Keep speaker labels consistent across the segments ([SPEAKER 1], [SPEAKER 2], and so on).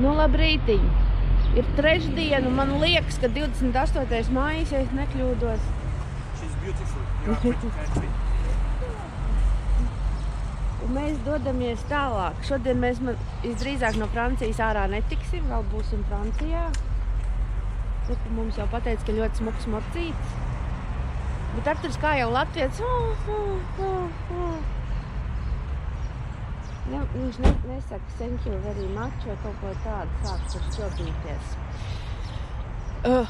[SPEAKER 1] Nu, labrītiņ. Ir trešdiena, un man liekas, ka 28. maijs, ja es nekļūdos.
[SPEAKER 2] She's beautiful. You are pretty country.
[SPEAKER 1] Un mēs dodamies tālāk. Šodien mēs visdrīzāk no Francijas ārā netiksim, vēl būsim Francijā. Tad mums jau pateica, ka ļoti smuks mocīts. Bet Arturs kā jau latvietis. Ja, viņš nesaka thank you very much vai kaut ko tādu sāk tur šķobīties.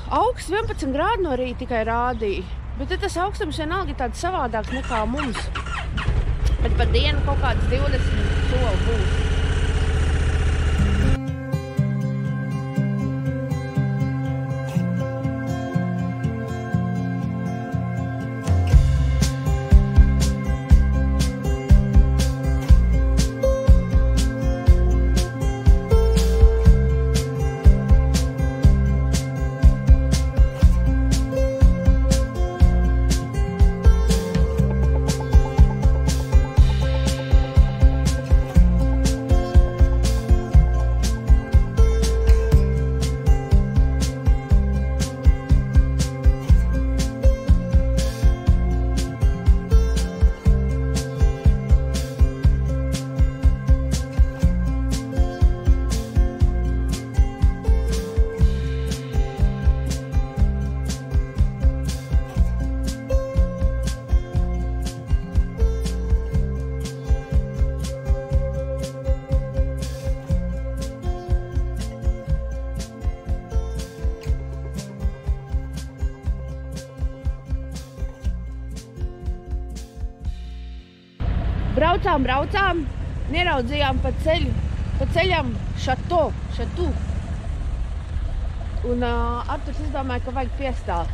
[SPEAKER 1] Augsts 11 grādi no rīta tikai rādīja. Bet tas augstums vienalga ir tāds savādāks nekā mums. Bet par dienu kaut kāds 20 soli būs. Braucām, neraudzījām pa ceļam šatu. Un Arturs izdomāja, ka vajag piestāt.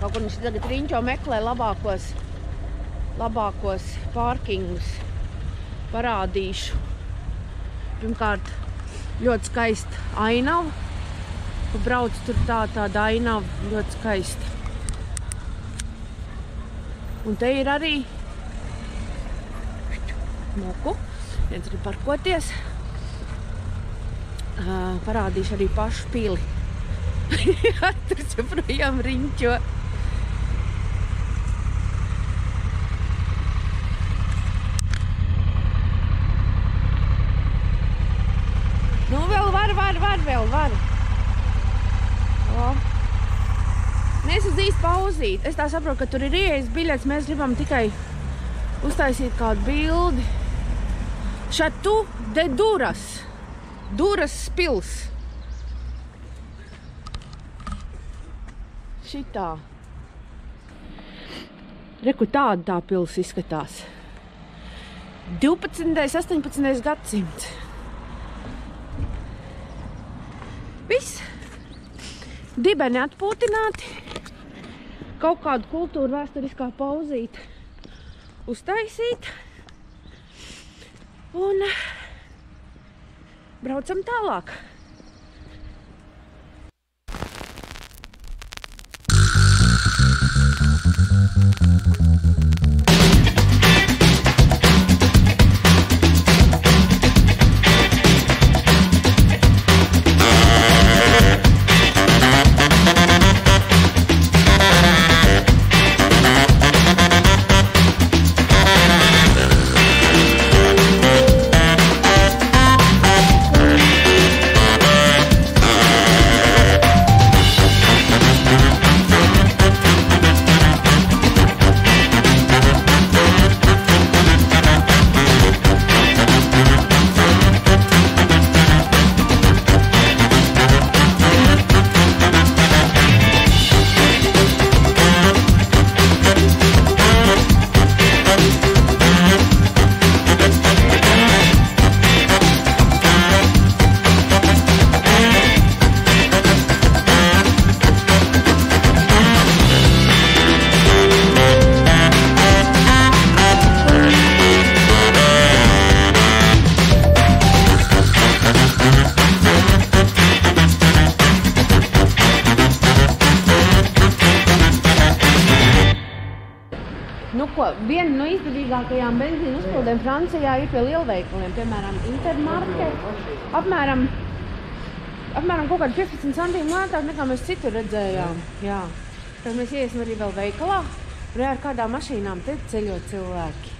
[SPEAKER 1] Kaut kur viņš tagad riņķo meklē labākos pārkingus. Parādīšu. Pirmkārt, ļoti skaista ainava. Pa brauc tur tāda ainava, ļoti skaista. Un te ir arī moku. Viens grib parkoties. Parādīšu arī pašu pili. Arturs joprojām riņķo. Nu, vēl var. O. Mēs uz īsti pauzīt. Es tā saprotu, ka tur ir ieejas biļets. Mēs gribam tikai uztaisīt kādu bildi. Šatu de Duras. Duras pils. Šitā. Reku tāda tā pils izskatās. 12. 18. gadsimts. Viss. Dibeni atpūtināti. Kaut kādu kultūru vēsturiskā pauzīti uztaisīt. Un braucam tālāk. Visdārgākajām benzīnu uzpildēm Francijā ir pie lielveikaliem, piemēram, Intermarket. Apmēram kaut kādi 15 centīmi lētāk nekā mēs citur redzējām. Jā. Tad mēs iesim arī vēl veikalā, un ar kādām mašīnām te ceļot cilvēki.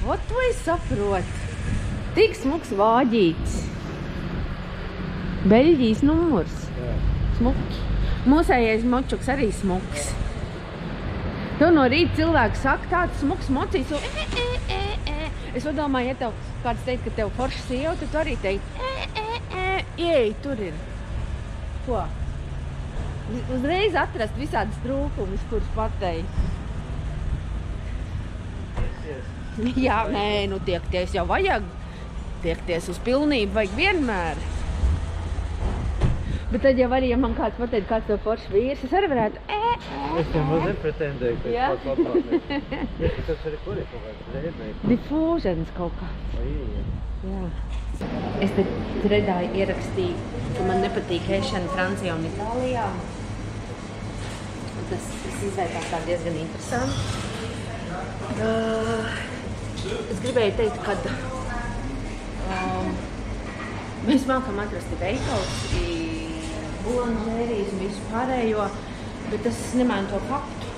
[SPEAKER 1] Ot, to es saprotu. Tik smuks vāģīts. Beļģijas numurs. Smuki. Mūsējais močuks arī smuks. Tev no rīta cilvēki saka, tāds smuks mocīs, un Es domāju, ja tev kāds teikt, ka tev forša sieva, tad tu arī teikt, ieej, tur ir. Ko? Uzreiz atrast visādas trūkumus, kurus pateikt. Jā, nē, nu tiekties jau vajag. Tiekties uz pilnību vajag vienmēr. Bet tad jau arī, ja man kāds pateikt, kāds tev foršs vīrs, es arī varētu
[SPEAKER 3] Es nemaz nepretendēju, ka es pats labāk. Tas arī kur ir kaut kāds rēdnieks.
[SPEAKER 1] Diffūžens kaut kāds. Jā. Es te redāju ierakstīju, ka man nepatīk ēšana Francijā un Itālijā. Tas izvērtās tā diezgan interesanti. Es gribēju teikt, ka mēs mākam atrasti veikals, bulanžērijas un visu pārējo, bet tas nemaina to faktu,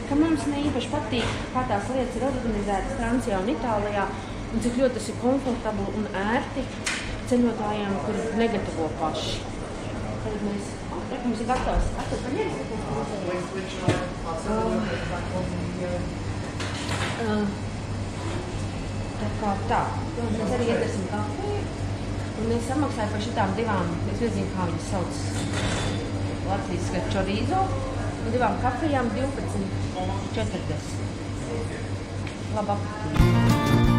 [SPEAKER 1] ka mums ne īpaši patīk, kā tās lietas ir organizētas Francijā un Itālijā, un cik ļoti tas ir komfortabli un ērti ceļotājiem, kuri negatavo paši. Tad mēs, mums ir gatavs. Tā kā tā. Mēs arī iedarsim kafiju. Un es samaksāju par šitām divām, es nezinu, kā viņas sauc Latvijas chorizo, un divām kafijām 12,40. Labu apetīti!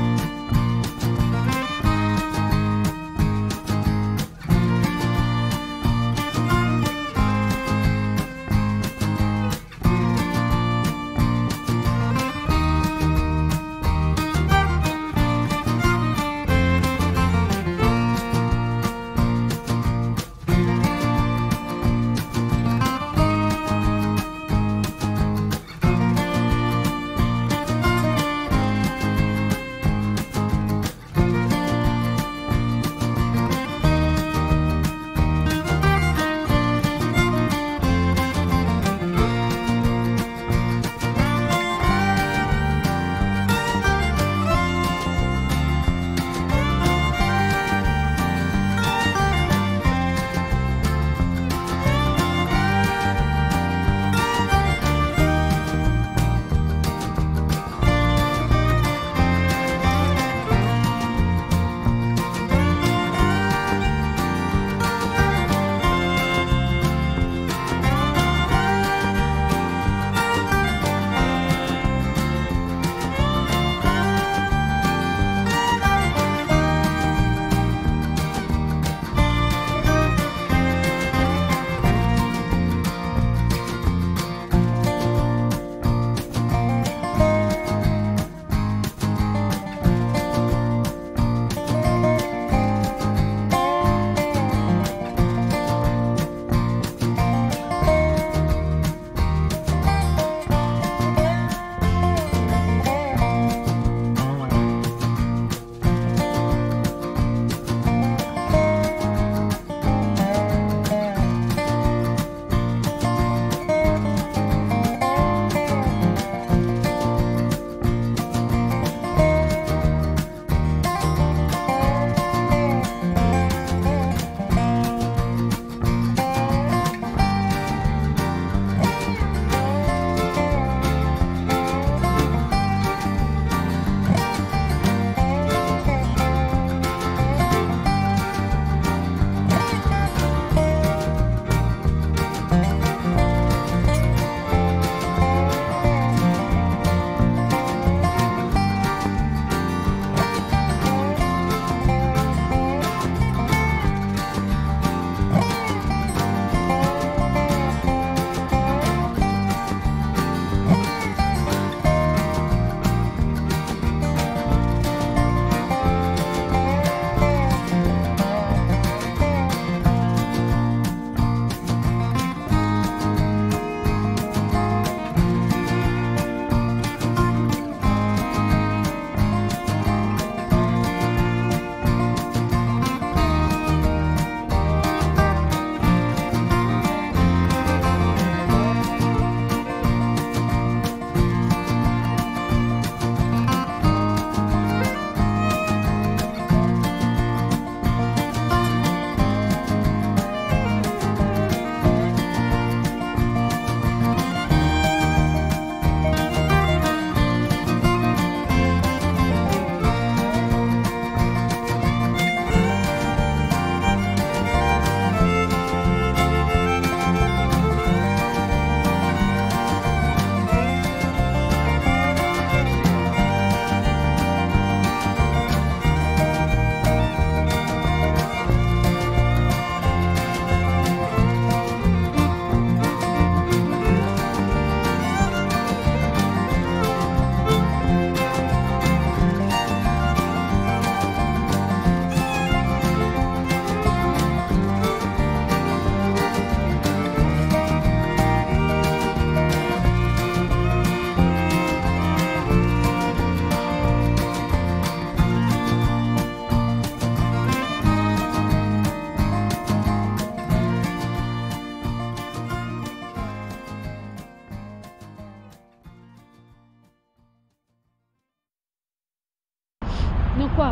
[SPEAKER 1] ko,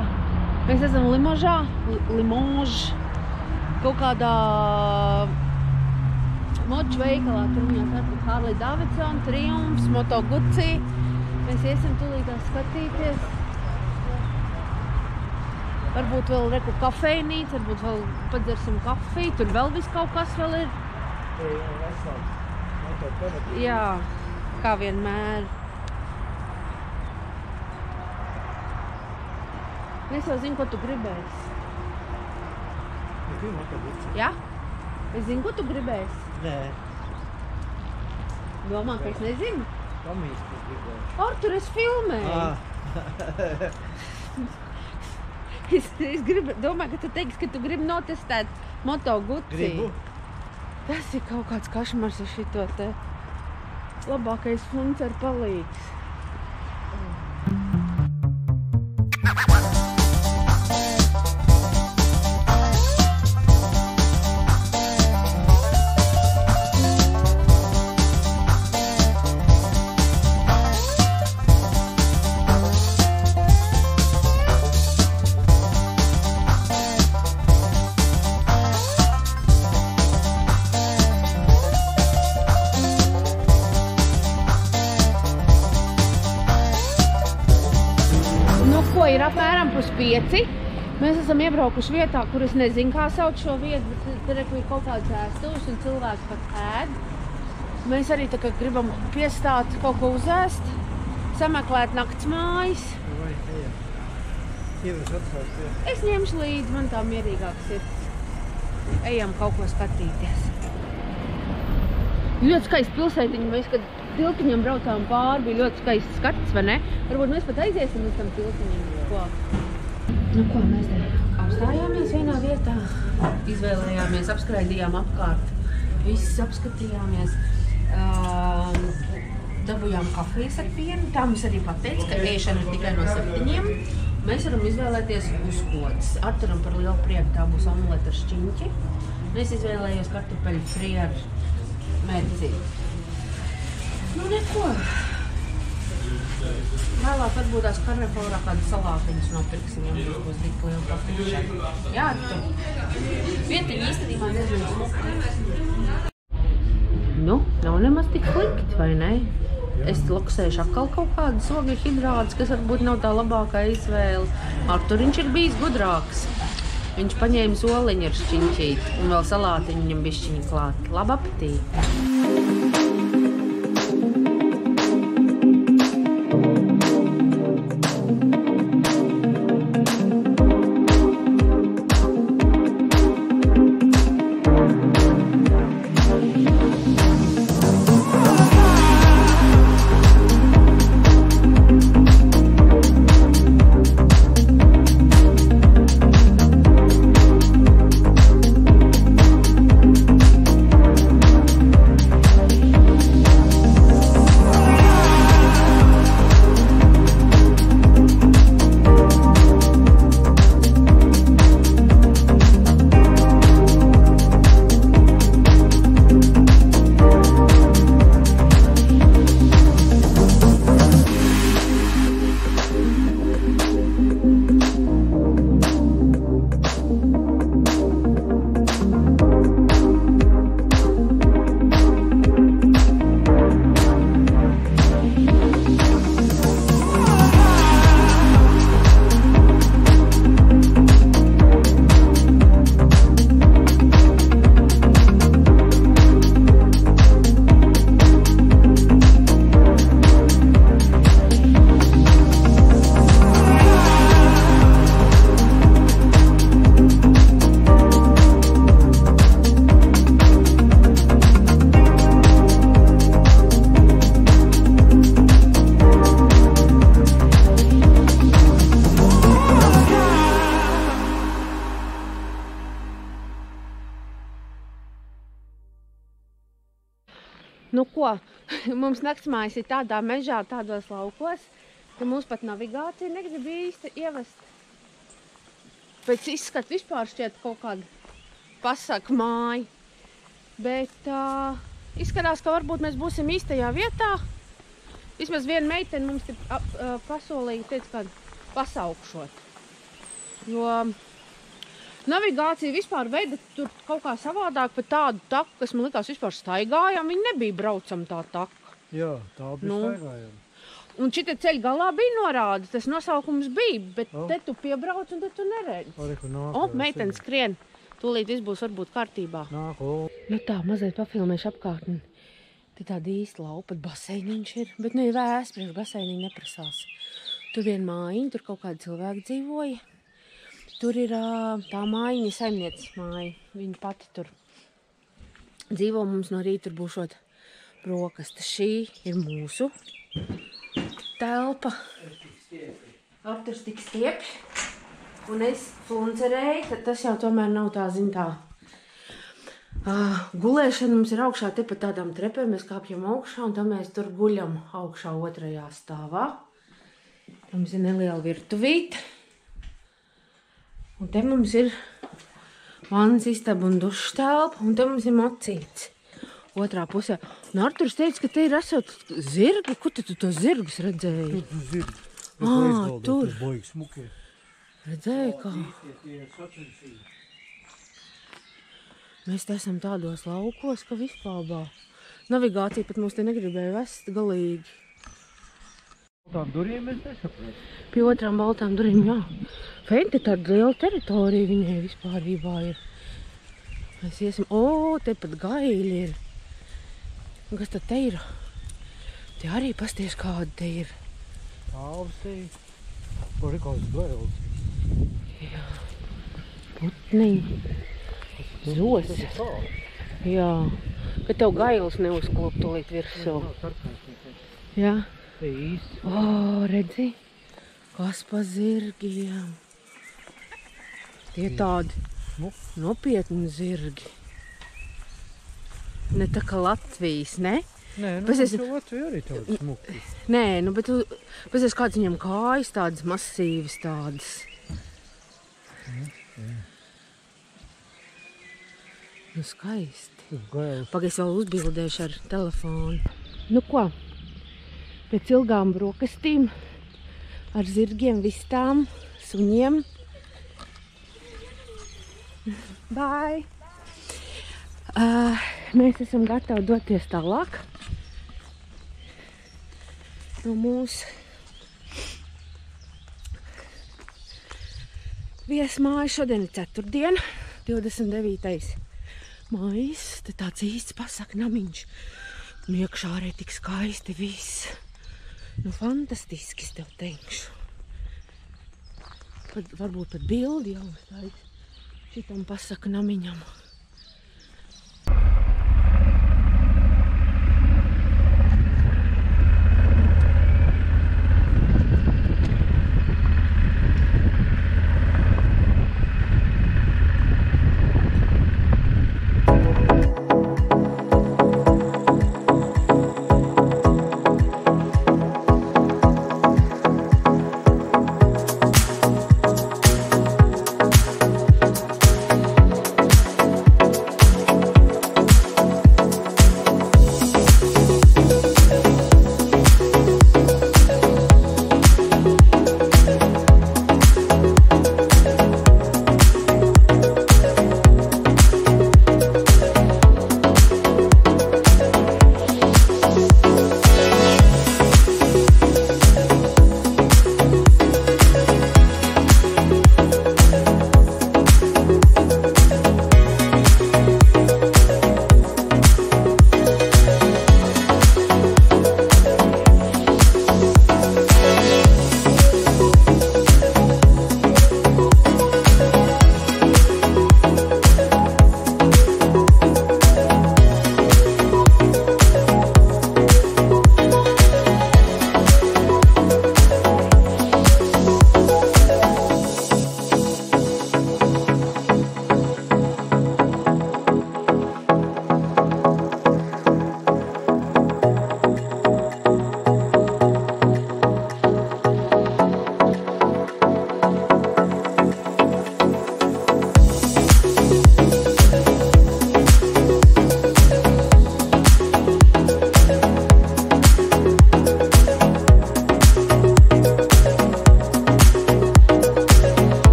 [SPEAKER 1] mēs esam Limožs, kaut kādā moču veikalā. Tur viņās varbūt Harley Davidson, Triumphs, Moto Guzzi. Mēs iesim tūlītās skatīties. Varbūt vēl reku kafejnīca, varbūt vēl padzersim kafiju. Tur vēl viss kaut kas vēl ir. Jā, kā vienmēr. Es jau zinu, ko tu gribēsi. Jā? Es zinu, ko tu gribēsi.
[SPEAKER 3] Nē.
[SPEAKER 1] Domā, ka es nezinu?
[SPEAKER 3] Pamīst, es gribēju.
[SPEAKER 1] Artur, es filmēju. Es domāju, ka tu teiksi, ka tu gribi notestēt Moto Guzzi.
[SPEAKER 3] Gribu.
[SPEAKER 1] Tas ir kaut kāds kašmars ar šito te. Labākais funcer palīgs. Ir apmēram 5. Mēs esam iebraukuši vietā, kur es nezinu, kā sauc šo vietu, bet tur ir kaut kāds ēstuvis un cilvēks pat ēd. Mēs arī tā kā gribam piestāt kaut ko uzēst, sameklēt nakts mājas. Es ņemšu līdzi, man tā mierīgāks ir. Ejam kaut ko skatīties. Ļoti skaisti pilsētiņi. Mēs, kad tiltiņam braucām pāri, bija ļoti skaists skats, vai ne? Varbūt mēs pat aiziesim uz tam tiltiņam. Nu ko, mēs te apstājāmies vienā vietā, izvēlējāmies, apskraidījām apkārt, visus apskatījāmies, dabujām kafijas ar pienu, tā mums arī pateica, ka ēšana ir tikai no 7. Mēs varam izvēlēties uzkodas. Arturam par lielu prieku tā būs omleta ar šķiņķi. Es izvēlējos kartupeļu fri ar merci. Nu neko. Vēlāk varbūt tās Carrefourā kādu salātiņus nopirksim, ja mums būs tik liela kafīša. Jā, tu. Vietiņi īstenībā nezinu smuki. Nu, nav nemaz tik slikti, vai ne? Es luksēšu atkal kaut kādas ogļu hidrātus, kas varbūt nav tā labākā izvēle. Arturiņš ir bijis gudrāks. Viņš paņēma soliņu ar šķiņķīti un vēl salātiņu viņam bišķiņu klāt. Labu apetīti! Nu ko, mums naktsmājas ir tādā mežā, tādos laukos, ka mums pat navigācija negrib īsti ievest. Pēc izskata vispār šķiet kaut kāda pasaka māja. Bet izskatās, ka varbūt mēs būsim īstajā vietā. Vismaz viena meitene mums te pasolīja, teica, ka pasaukšot. Jo navigācija vispār veida tur kaut kā savādāk pa tādu taku, kas man likās vispār staigājām. Viņi nebija braucam tā taka.
[SPEAKER 3] Jā, tā bija staigājama.
[SPEAKER 1] Un šitie ceļa galā bija norāda, tas nosaukums bija, bet te tu piebrauc un te tu neredzi. Meitene skrien. Tūlīt viss būs varbūt kārtībā. Nu tā, mazliet pafilmēšu apkārtni. Te tāda īsta laupa, baseiniņš ir, bet nu ir vēsts, priekš baseiniņi neprasās. Tur vien mājiņa, tur kaut kādi cilvēki dzīvoja. Tur ir tā mājiņa, saimnieces māja. Viņa pati tur dzīvo, mums no rīta tur būšot brokastes. Šī ir mūsu telpa. Arturs tik stiepš. Un es fluncerēju, tad tas jau tomēr nav tā, zin tā. Gulēšana mums ir augšā te pa tādām trepēm. Mēs kāpjam augšā un tad mēs tur guļam augšā 2. stāvā. Mums ir neliela virtuvīte. Un te mums ir vannas istaba un dušas telpa, un te mums ir mocīts otrā pusē. Un Arturs teica, ka te ir esot zirgi. Kur tu tos zirgus redzēji? Tur. Redzēji, kā? Mēs te esam tādos laukos, ka vispārbā. Navigācija pat mūs te negribēja vest galīgi.
[SPEAKER 3] Baltām durīm mēs nesaprāt.
[SPEAKER 1] Pie otrām baltām durīm, jā. Feinte tāda liela teritorija viņai vispārībā ir. Mēs iesim, te pat gaili ir. Un kas tad te ir? Te arī pasties kādi te ir.
[SPEAKER 3] Pāvsī. Tur ir kāds gailis.
[SPEAKER 1] Jā. Putniņi. Zosis. Jā. Ka tev gailis neuzklop tolīt virsū. Jā. Redzi, kas pa zirgiem. Tie tādi nopietni zirgi. Ne tā kā Latvijas, ne?
[SPEAKER 3] Nē, Latvija arī tādi smuki.
[SPEAKER 1] Nē, bet pasies kāds viņam kājas tādas masīvas tādas. Nu skaisti. Pagaidzi vēl uzbildēšu ar telefonu. Nu ko? Pēc ilgām brokastīm, ar zirgiem, vistām, suņiem. Bye! Mēs esam gatavi doties tālāk no mūsu viesmājas. Šodien ir ceturtdiena, 29. maijs. Te tāds īsts pasaknamiņš. Un iekšā arī tik skaisti viss. Nu, fantastiski, es tev teikšu. Varbūt pat bildi jau uztaisa šitam pasaka namiņam.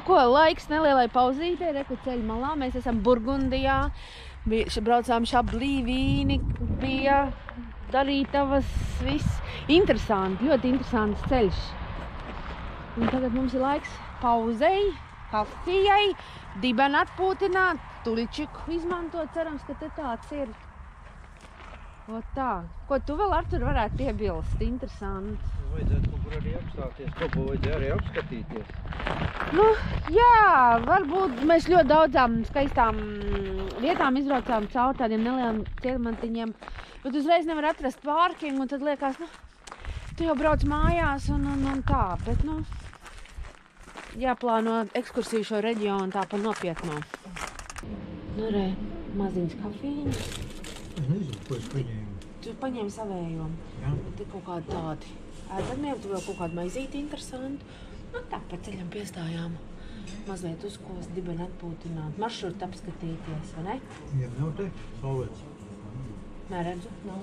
[SPEAKER 1] ko, laiks nelielai pauzītē, reku ceļu malā. Mēs esam Burgundijā, braucām Šablī, vīni, bija darītavas, viss. Interesanti, ļoti interesants ceļš. Un tagad mums ir laiks pauzei, kafijai, dibeni atpūtināt, tuļčiku izmantot, cerams, ka te tāds ir. O tā. Ko tu vēl, Artur, varētu piebilst? Interesanti.
[SPEAKER 3] Vajadzētu kaut kur arī apstāties, kaut ko vajadzētu arī apskatīties.
[SPEAKER 1] Nu, jā, varbūt mēs ļoti daudzām skaistām vietām izbraucām caur tādiem nelieliem ciemastiņiem, bet uzreiz nevar atrast pārkingu, un tad liekas, nu, tu jau brauc mājās un tā, bet, nu, jāplāno ekskursiju šo reģionu tā pa nopietno. Nu, re, maziņas kafīņas.
[SPEAKER 3] Es nezinu, ko es paņēmu.
[SPEAKER 1] Tu paņēmi savējo.
[SPEAKER 3] Jā.
[SPEAKER 1] Te kaut kādi tādi. Ēdamiem, tu vēl kaut kādu maizīti interesantu. Nu, tā pa ceļam piestājām. Mazliet uzkost, dibeni atpūtināt, maršrutu apskatīties, vai ne?
[SPEAKER 3] Jā, nav te saulēts.
[SPEAKER 1] Neredzu, nav.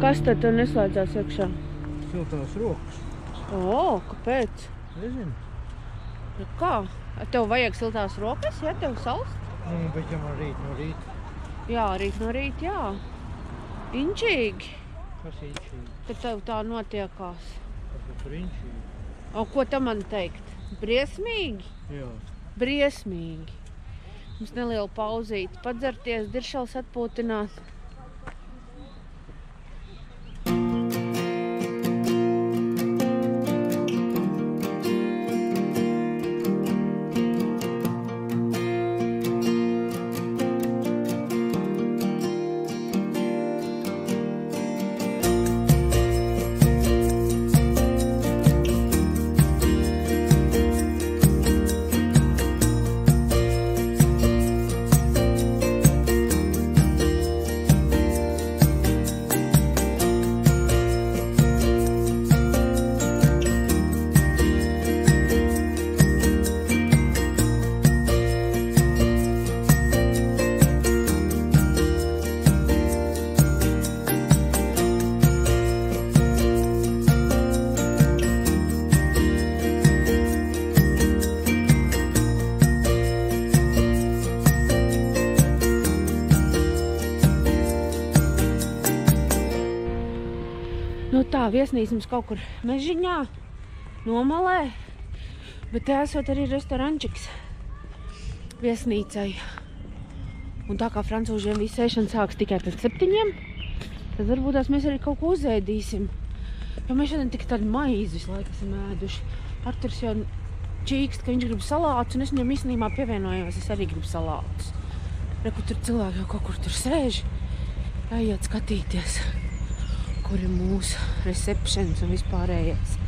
[SPEAKER 1] Kas tad tev neslēdzās iekšā?
[SPEAKER 3] Siltās rokas.
[SPEAKER 1] O, kāpēc?
[SPEAKER 3] Nezinu.
[SPEAKER 1] Nu kā? Tev vajag siltās rokas, ja? Tev salst?
[SPEAKER 3] Nu, bet ja man rīt no rīta.
[SPEAKER 1] Jā, rīt no rīta, jā. Inčīgi.
[SPEAKER 3] Kas inčīgi?
[SPEAKER 1] Tad tev tā notiekās.
[SPEAKER 3] Kas tur inčīgi?
[SPEAKER 1] O, ko tam man teikt? Briesmīgi?
[SPEAKER 3] Jā.
[SPEAKER 1] Briesmīgi. Mums neliela pauzīte. Padzerties, diršals atpūtināt. Nu tā, viesnīca mums kaut kur mežiņā, nomalē, bet te esot arī restorančiks viesnīcai. Un tā kā francūžiem visu ēšana sāks tikai pēc 7, tad varbūt mēs arī kaut ko uzēdīsim. Jo mēs šodien tik tādu maizi visu laiku esam ēduši. Arturs jau čīkst, ka viņš grib salātus, un es viņam īstenībā pievienojos, es arī gribu salātus. Reku, tur cilvēki jau kaut kur tur sēž, jāiet skatīties, kur ir mūsu receptions un vispārējais.